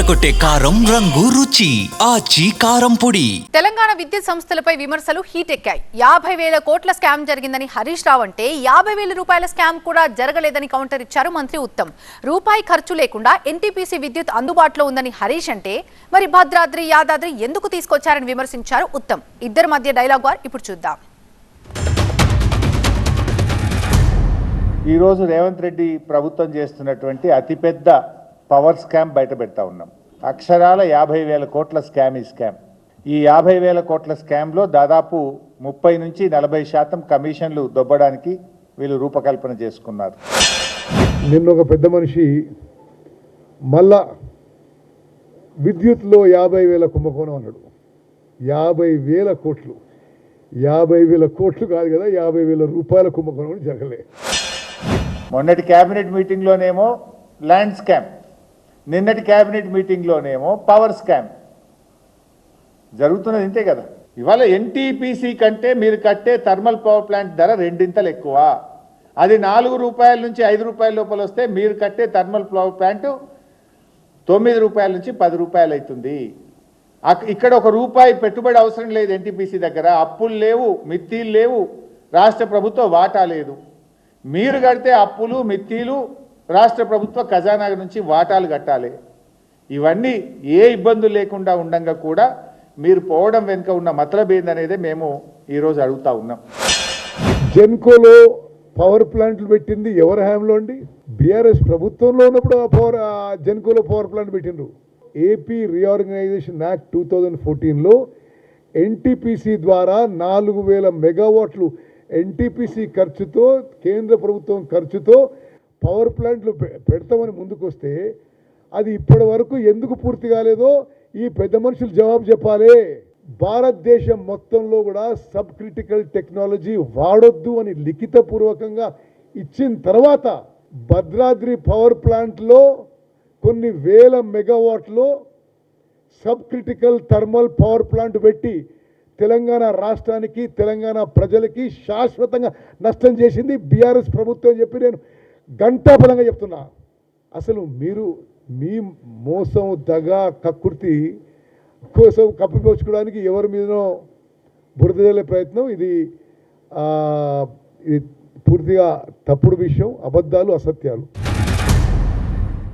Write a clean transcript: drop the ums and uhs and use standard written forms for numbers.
అదరకొట్టే కారం రంగు రుచి ఆచి కారం పొడి. తెలంగాణ విద్యుత్ సంస్థలపై విమర్శలు హీట్ ఎక్కాయి. 50,000 కోట్ల స్కామ్ జరిగిందని హరీష్ రావు అంటే 50,000 రూపాయల స్కామ్ కూడా జరగలేదని కౌంటర్ ఇచ్చారు మంత్రి ఉత్తమ్. రూపాయి ఖర్చు లేకుండా ఎన్టీపీసీ విద్యుత్ అందుబాటులో ఉందని హరీష్ అంటే మరి భద్రాద్రి యాదాద్రి ఎందుకు తీసుకొచ్చారని విమర్శించారు ఉత్తమ్. ఇద్దరి మధ్య డైలాగ్ వార్ ఇప్పుడు చూద్దాం. ఈరోజు రేవంత్ రెడ్డి ప్రభుత్వం చేస్తున్నటువంటి అతిపెద్ద పవర్ స్కామ్ బయట పెడతా ఉన్నాం. అక్షరాల 50,000 కోట్ల స్కామ్ ఈ స్కామ్. ఈ 50,000 కోట్ల స్కామ్లో దాదాపు 30 నుంచి 40% కమిషన్లు దొబ్బడానికి వీళ్ళు రూపకల్పన చేసుకున్నారు. నిన్న ఒక పెద్ద మనిషి మళ్ళా విద్యుత్లో 50,000 కుంభకోణం అన్నాడు. 50,000 కోట్లు, 50,000 కోట్లు కాదు కదా, 50,000 రూపాయల కుంభకోణం జరగలే. మొన్నటి క్యాబినెట్ మీటింగ్లోనేమో ల్యాండ్ స్కామ్, నిన్నటి క్యాబినెట్ మీటింగ్లోనేమో పవర్ స్కామ్ జరుగుతున్నది. ఇంతే కదా. ఇవాళ ఎన్టీపీసీ కంటే మీరు కట్టే థర్మల్ పవర్ ప్లాంట్ ధర 2 ఇంతలు ఎక్కువ. అది 4 రూపాయల నుంచి 5 రూపాయల లోపల వస్తే మీరు కట్టే థర్మల్ పవర్ ప్లాంట్ 9 రూపాయల నుంచి 10 రూపాయలు అవుతుంది. ఇక్కడ ₹1 పెట్టుబడి అవసరం లేదు. ఎన్టీపీసీ దగ్గర అప్పులు లేవు, మిత్తీలు లేవు, రాష్ట్ర ప్రభుత్వ వాటా లేదు. మీరు కడితే అప్పులు మిత్తీలు రాష్ట్ర ప్రభుత్వ ఖజానా నుంచి వాటాలు కట్టాలి. ఇవన్నీ ఏ ఇబ్బందులు లేకుండా ఉండంగా కూడా మీరు పోవడం వెనుక ఉన్న మతలబ్ ఏందనేదే మేము ఈరోజు అడుగుతా ఉన్నాం. జెన్కోలో పవర్ ప్లాంట్లు పెట్టింది ఎవరి హయాంలో అండి? బీఆర్ఎస్ ప్రభుత్వంలో ఉన్నప్పుడు జెన్కోలో పవర్ ప్లాంట్ పెట్టిండ్రు. ఏపీ రీఆర్గనైజేషన్ యాక్ట్ 2014లో ఎన్టీపీసీ ద్వారా 4,000 మెగావాట్లు ఎన్టీపీసీ ఖర్చుతో, కేంద్ర ప్రభుత్వం ఖర్చుతో పవర్ ప్లాంట్లు పెడతామని ముందుకు వస్తే అది ఇప్పటి వరకు ఎందుకు పూర్తి కాలేదో ఈ పెద్ద మనుషులు జవాబు చెప్పాలి. భారతదేశం మొత్తంలో కూడా సబ్ క్రిటికల్ టెక్నాలజీ వాడొద్దు అని లిఖితపూర్వకంగా ఇచ్చిన తర్వాత భద్రాద్రి పవర్ ప్లాంట్లో కొన్ని వేల మెగావాట్లో sub critical thermal power plant పెట్టి తెలంగాణ రాష్ట్రానికి, తెలంగాణ ప్రజలకి శాశ్వతంగా నష్టం చేసింది బీఆర్ఎస్ ప్రభుత్వం చెప్పి నేను గంటాపరంగా చెప్తున్నా. అసలు మీరు మీ మోసం, దగ, కక్కుర్తి కోసం కప్పిపోచుకోవడానికి ఎవరి మీదనో బురద జల్లే ప్రయత్నం ఇది పూర్తిగా తప్పుడు విషయం, అబద్ధాలు, అసత్యాలు.